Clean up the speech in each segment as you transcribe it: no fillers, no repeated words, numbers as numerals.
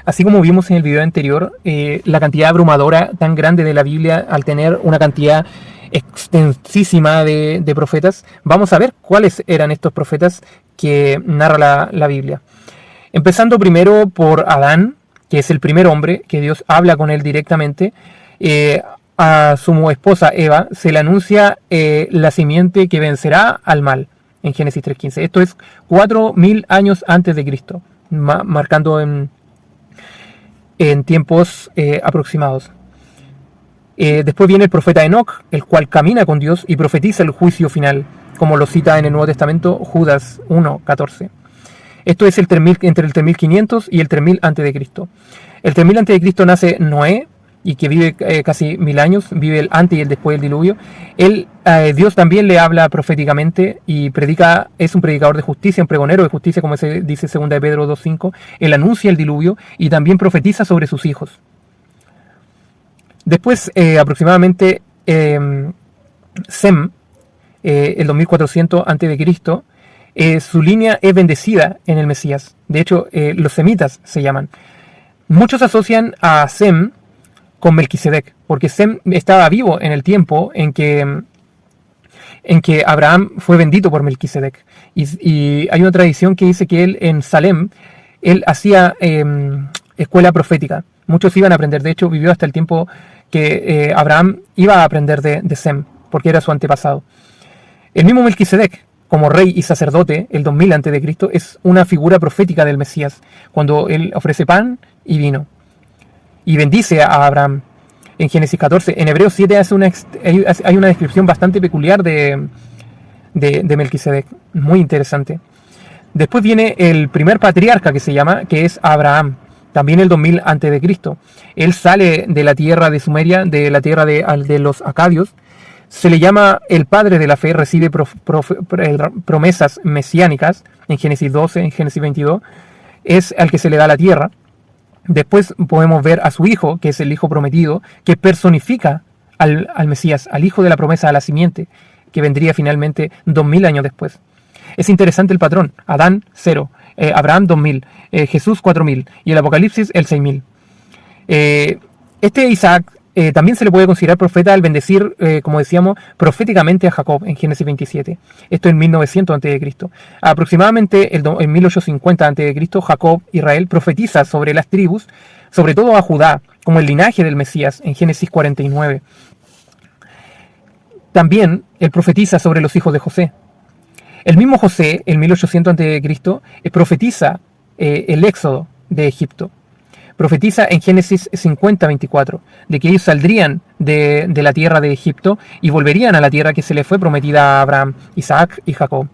Así como vimos en el video anterior, la cantidad abrumadora tan grande de la Biblia, al tener una cantidad extensísima de profetas, vamos a ver cuáles eran estos profetas que narra la Biblia. Empezando primero por Adán, que es el primer hombre, que Dios habla con él directamente. A su esposa Eva se le anuncia la simiente que vencerá al mal, en Génesis 3.15. Esto es 4.000 años antes de Cristo, marcando en tiempos aproximados. Después viene el profeta Enoc, el cual camina con Dios y profetiza el juicio final, como lo cita en el Nuevo Testamento Judas 1.14. Esto es entre el 3500 y el 3000 a.C. El 3000 a.C. nace Noé, y que vive casi 1000 años, vive el antes y el después del diluvio. Dios también le habla proféticamente y predica, es un predicador de justicia, un pregonero de justicia, como se dice 2 de Pedro 2.5. Él anuncia el diluvio y también profetiza sobre sus hijos. Después, aproximadamente, Sem, el 2400 a.C., su línea es bendecida en el Mesías. De hecho, los semitas se llaman. Muchos asocian a Sem con Melquisedec, porque Sem estaba vivo en el tiempo en que Abraham fue bendito por Melquisedec. Y hay una tradición que dice que él en Salem, él hacía escuela profética. Muchos iban a aprender. De hecho, vivió hasta el tiempo que Abraham iba a aprender de Sem, porque era su antepasado. El mismo Melquisedec, como rey y sacerdote, el 2000 a.C., es una figura profética del Mesías, cuando él ofrece pan y vino y bendice a Abraham. En Génesis 14, en Hebreos 7 hay una descripción bastante peculiar de Melquisedec, muy interesante. Después viene el primer patriarca que se llama, que es Abraham, también el 2000 a.C. Él sale de la tierra de Sumeria, de la tierra de los acadios. Se le llama el padre de la fe, recibe promesas mesiánicas en Génesis 12, en Génesis 22. Es al que se le da la tierra. Después podemos ver a su hijo, que es el hijo prometido, que personifica al Mesías, al hijo de la promesa, a la simiente, que vendría finalmente 2000 años después. Es interesante el patrón. Adán 0, Abraham 2000, Jesús 4000 y el Apocalipsis el 6000. Isaac también se le puede considerar profeta al bendecir, como decíamos, proféticamente a Jacob en Génesis 27. Esto en 1900 a.C. Aproximadamente en 1850 a.C., Jacob, Israel, profetiza sobre las tribus, sobre todo a Judá, como el linaje del Mesías en Génesis 49. También él profetiza sobre los hijos de José. El mismo José, en 1800 a.C., profetiza el éxodo de Egipto. Profetiza en Génesis 50:24 de que ellos saldrían de la tierra de Egipto y volverían a la tierra que se le fue prometida a Abraham, Isaac y Jacob.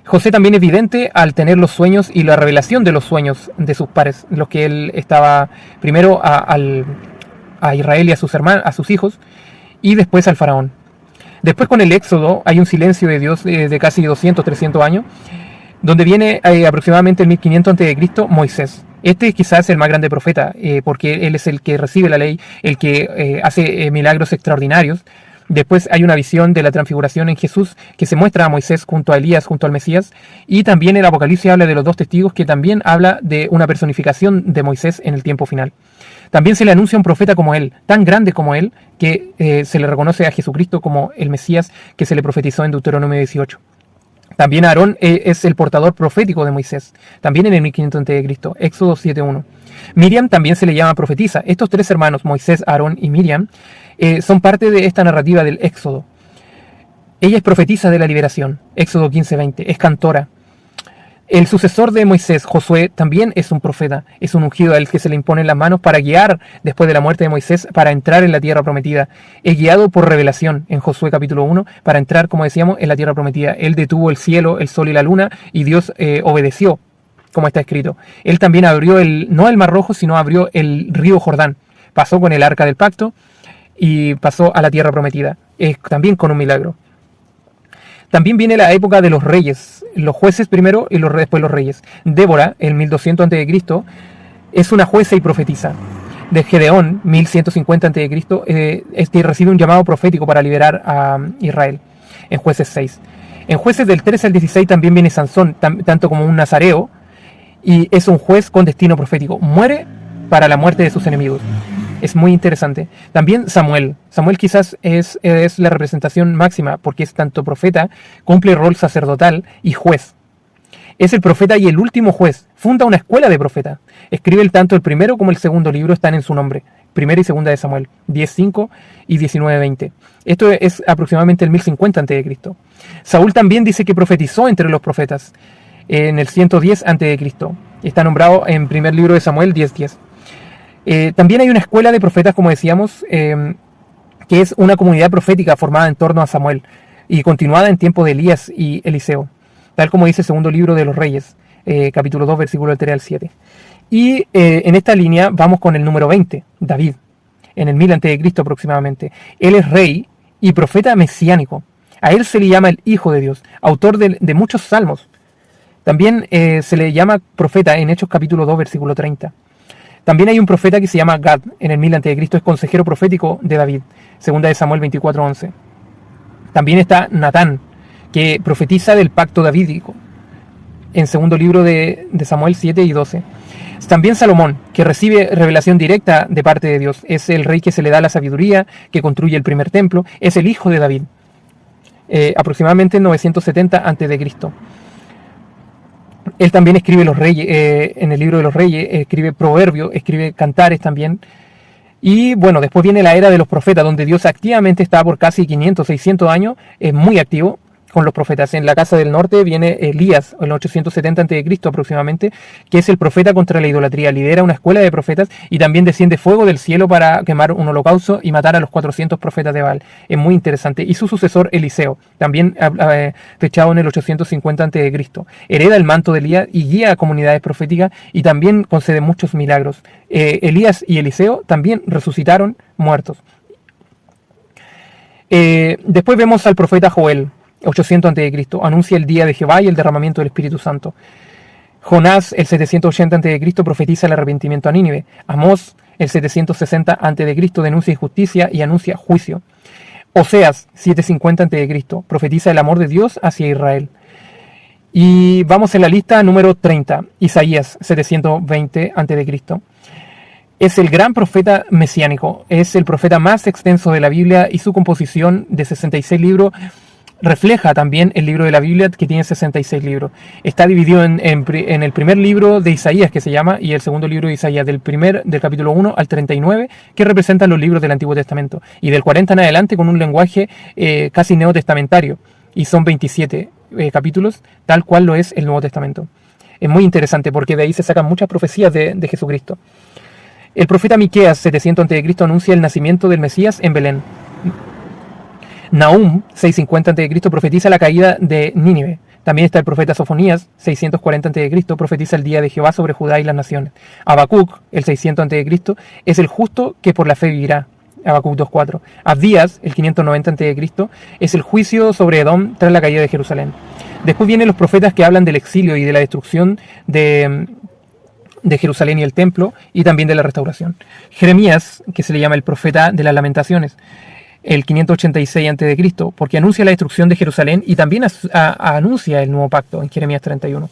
José también es vidente al tener los sueños y la revelación de los sueños de sus pares, los que él estaba primero a Israel y a sus hijos, y después al faraón. Después, con el éxodo, hay un silencio de Dios de casi 200-300 años, donde viene aproximadamente en 1500 a.C. Moisés. Este quizás es el más grande profeta, porque él es el que recibe la ley, el que hace milagros extraordinarios. Después hay una visión de la transfiguración en Jesús que se muestra a Moisés junto a Elías, junto al Mesías. Y también el Apocalipsis habla de los 2 testigos, que también habla de una personificación de Moisés en el tiempo final. También se le anuncia un profeta como él, tan grande como él, que se le reconoce a Jesucristo como el Mesías que se le profetizó en Deuteronomio 18. También Aarón es el portador profético de Moisés, también en el 1500 a.C., Éxodo 7:1. Miriam también se le llama profetisa. Estos 3 hermanos, Moisés, Aarón y Miriam, son parte de esta narrativa del Éxodo. Ella es profetisa de la liberación, Éxodo 15:20, es cantora. El sucesor de Moisés, Josué, también es un profeta, es un ungido al que se le imponen las manos para guiar después de la muerte de Moisés para entrar en la tierra prometida. Es guiado por revelación en Josué capítulo 1 para entrar, como decíamos, en la tierra prometida. Él detuvo el cielo, el sol y la luna y Dios obedeció, como está escrito. Él también abrió no el Mar Rojo, sino abrió el río Jordán. Pasó con el arca del pacto y pasó a la tierra prometida, también con un milagro. También viene la época de los reyes, los jueces primero y después los reyes. Débora, en 1200 a.C., es una jueza y profetisa. De Gedeón, 1150 a.C., recibe un llamado profético para liberar a Israel, en Jueces 6. En Jueces del 13 al 16 también viene Sansón, tanto como un nazareo, y es un juez con destino profético. Muere para la muerte de sus enemigos. Es muy interesante. También Samuel. Samuel quizás es la representación máxima porque es tanto profeta, cumple rol sacerdotal y juez. Es el profeta y el último juez. Funda una escuela de profetas. Escribe tanto el primero como el segundo libro, están en su nombre. Primera y segunda de Samuel, 10.5 y 19.20. Esto es aproximadamente el 1050 a.C. Saúl también dice que profetizó entre los profetas en el 110 a.C. Está nombrado en primer libro de Samuel 10.10. También hay una escuela de profetas, como decíamos, que es una comunidad profética formada en torno a Samuel y continuada en tiempo de Elías y Eliseo, tal como dice el segundo libro de los Reyes, capítulo 2, versículo 3 al 7. Y en esta línea vamos con el número 20, David, en el 1000 a.C. aproximadamente. Él es rey y profeta mesiánico. A él se le llama el Hijo de Dios, autor de muchos salmos. También se le llama profeta en Hechos capítulo 2, versículo 30. También hay un profeta que se llama Gad, en el 1000 a.C., es consejero profético de David, segunda de Samuel 24:11. También está Natán, que profetiza del pacto davídico, en segundo libro de Samuel 7 y 12. También Salomón, que recibe revelación directa de parte de Dios. Es el rey que se le da la sabiduría, que construye el primer templo. Es el hijo de David, aproximadamente en 970 a.C. Él también escribe los reyes, en el libro de los reyes, escribe proverbios, escribe cantares también. Y bueno, después viene la era de los profetas, donde Dios activamente está por casi 500, 600 años, es muy activo con los profetas. En la casa del norte viene Elías, en 870 a.C. aproximadamente, que es el profeta contra la idolatría. Lidera una escuela de profetas y también desciende fuego del cielo para quemar un holocausto y matar a los 400 profetas de Baal. Es muy interesante. Y su sucesor Eliseo, también fechado en el 850 a.C. Hereda el manto de Elías y guía a comunidades proféticas y también concede muchos milagros. Elías y Eliseo también resucitaron muertos. Después vemos al profeta Joel, 800 a.C., anuncia el día de Jehová y el derramamiento del Espíritu Santo. Jonás, el 780 a.C., profetiza el arrepentimiento a Nínive. Amós, el 760 a.C., denuncia injusticia y anuncia juicio. Oseas, 750 a.C., profetiza el amor de Dios hacia Israel. Y vamos en la lista número 30, Isaías, 720 a.C., es el gran profeta mesiánico, es el profeta más extenso de la Biblia y su composición de 66 libros refleja también el libro de la Biblia, que tiene 66 libros. Está dividido en el primer libro de Isaías, que se llama, y el segundo libro de Isaías, del capítulo 1 al 39, que representan los libros del Antiguo Testamento, y del 40 en adelante con un lenguaje casi neotestamentario, y son 27 capítulos, tal cual lo es el Nuevo Testamento. Es muy interesante porque de ahí se sacan muchas profecías de Jesucristo. El profeta Miqueas, 700 a.C., anuncia el nacimiento del Mesías en Belén. Nahum, 650 a.C., profetiza la caída de Nínive. También está el profeta Sofonías, 640 a.C., profetiza el día de Jehová sobre Judá y las naciones. Habacuc, el 600 a.C., es el justo que por la fe vivirá. Habacuc 2.4. Abdías, el 590 a.C., es el juicio sobre Edom tras la caída de Jerusalén. Después vienen los profetas que hablan del exilio y de la destrucción de Jerusalén y el templo, y también de la restauración. Jeremías, que se le llama el profeta de las lamentaciones, el 586 a.C., porque anuncia la destrucción de Jerusalén y también anuncia el nuevo pacto en Jeremías 31.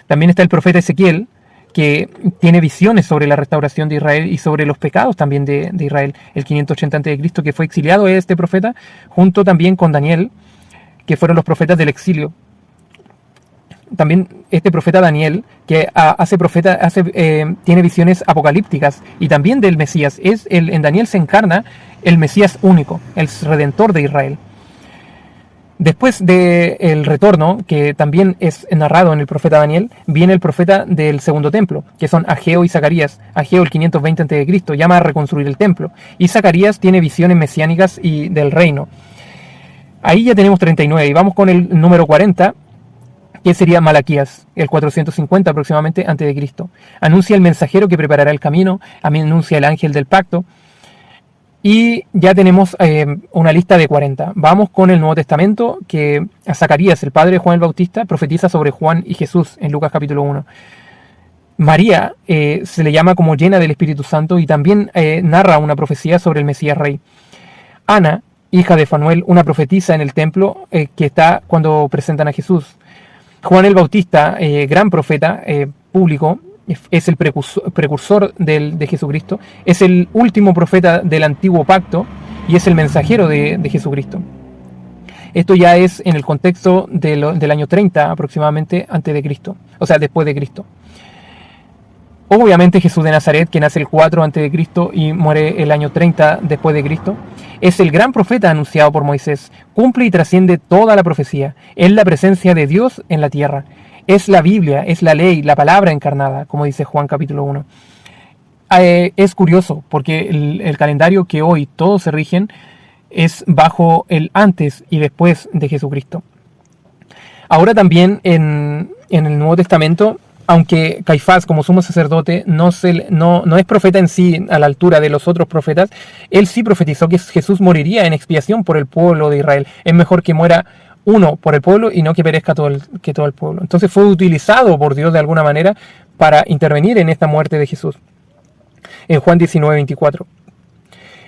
También está el profeta Ezequiel, que tiene visiones sobre la restauración de Israel y sobre los pecados también de Israel, el 580 a.C., que fue exiliado este profeta, junto también con Daniel, que fueron los profetas del exilio. También este profeta Daniel, que tiene visiones apocalípticas y también del Mesías. En Daniel se encarna el Mesías único, el Redentor de Israel. Después del retorno, que también es narrado en el profeta Daniel, viene el profeta del segundo templo, que son Ageo y Zacarías. Ageo, el 520 a.C., llama a reconstruir el templo, y Zacarías tiene visiones mesiánicas y del reino. Ahí ya tenemos 39, y vamos con el número 40, que sería Malaquías, el 450 aproximadamente antes de Cristo. Anuncia el mensajero que preparará el camino, anuncia el ángel del pacto, y ya tenemos una lista de 40. Vamos con el Nuevo Testamento, que a Zacarías, el padre de Juan el Bautista, profetiza sobre Juan y Jesús en Lucas capítulo 1. María se le llama como llena del Espíritu Santo y también narra una profecía sobre el Mesías Rey. Ana, hija de Fanuel, una profetisa en el templo que está cuando presentan a Jesús. Juan el Bautista, gran profeta, público, es el precursor de Jesucristo, es el último profeta del antiguo pacto y es el mensajero de Jesucristo. Esto ya es en el contexto del año 30 aproximadamente antes de Cristo, o sea, después de Cristo. Obviamente Jesús de Nazaret, que nace el 4 antes de Cristo y muere el año 30 después de Cristo, es el gran profeta anunciado por Moisés, cumple y trasciende toda la profecía, es la presencia de Dios en la tierra, es la Biblia, es la ley, la palabra encarnada, como dice Juan capítulo 1. Es curioso porque el calendario que hoy todos se rigen es bajo el antes y después de Jesucristo. Ahora también en el Nuevo Testamento, aunque Caifás como sumo sacerdote no es profeta en sí a la altura de los otros profetas, él sí profetizó que Jesús moriría en expiación por el pueblo de Israel. Es mejor que muera uno por el pueblo y no que perezca todo el pueblo. Entonces fue utilizado por Dios de alguna manera para intervenir en esta muerte de Jesús. En Juan 19:24.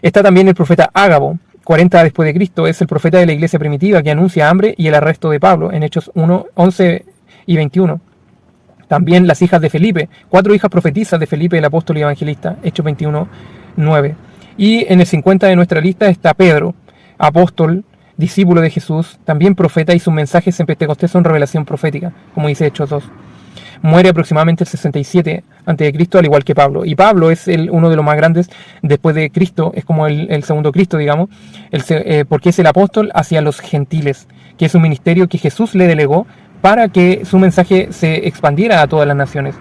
Está también el profeta Ágabo, 40 después de Cristo, es el profeta de la iglesia primitiva que anuncia hambre y el arresto de Pablo en Hechos 1, 11 y 21. También las hijas de Felipe, 4 hijas profetizas de Felipe el apóstol y evangelista, Hechos 21, 9. Y en el 50 de nuestra lista está Pedro, apóstol, discípulo de Jesús, también profeta, y sus mensajes en Pentecostés son revelación profética, como dice Hechos 2. Muere aproximadamente el 67 a.C., al igual que Pablo. Y Pablo es uno de los más grandes después de Cristo, es como el segundo Cristo, digamos, porque es el apóstol hacia los gentiles, que es un ministerio que Jesús le delegó para que su mensaje se expandiera a todas las naciones.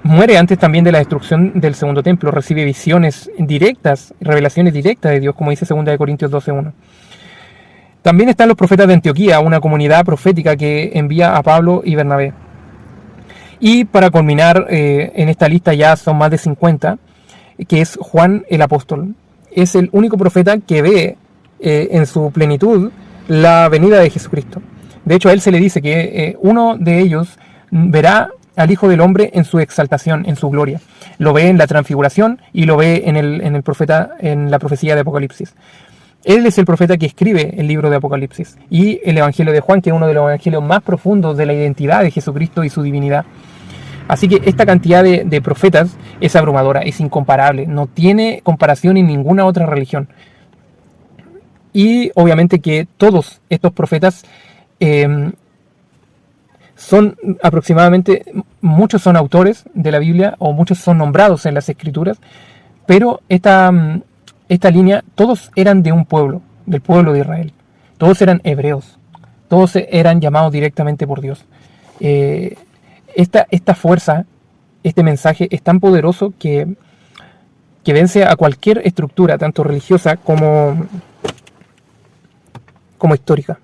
Muere antes también de la destrucción del segundo templo, recibe visiones directas, revelaciones directas de Dios, como dice 2 Corintios 12:1. También están los profetas de Antioquía, una comunidad profética que envía a Pablo y Bernabé. Y para culminar, en esta lista ya son más de 50, que es Juan el apóstol. Es el único profeta que ve en su plenitud la venida de Jesucristo. De hecho, a él se le dice que uno de ellos verá al Hijo del Hombre en su exaltación, en su gloria. Lo ve en la transfiguración y lo ve en el profeta, en la profecía de Apocalipsis. Él es el profeta que escribe el libro de Apocalipsis y el Evangelio de Juan, que es uno de los evangelios más profundos de la identidad de Jesucristo y su divinidad. Así que esta cantidad de profetas es abrumadora, es incomparable, no tiene comparación en ninguna otra religión. Y obviamente que todos estos profetas son aproximadamente, muchos son autores de la Biblia o muchos son nombrados en las Escrituras, pero esta línea, todos eran de un pueblo, del pueblo de Israel. Todos eran hebreos, todos eran llamados directamente por Dios. Esta fuerza, este mensaje es tan poderoso que vence a cualquier estructura, tanto religiosa como histórica.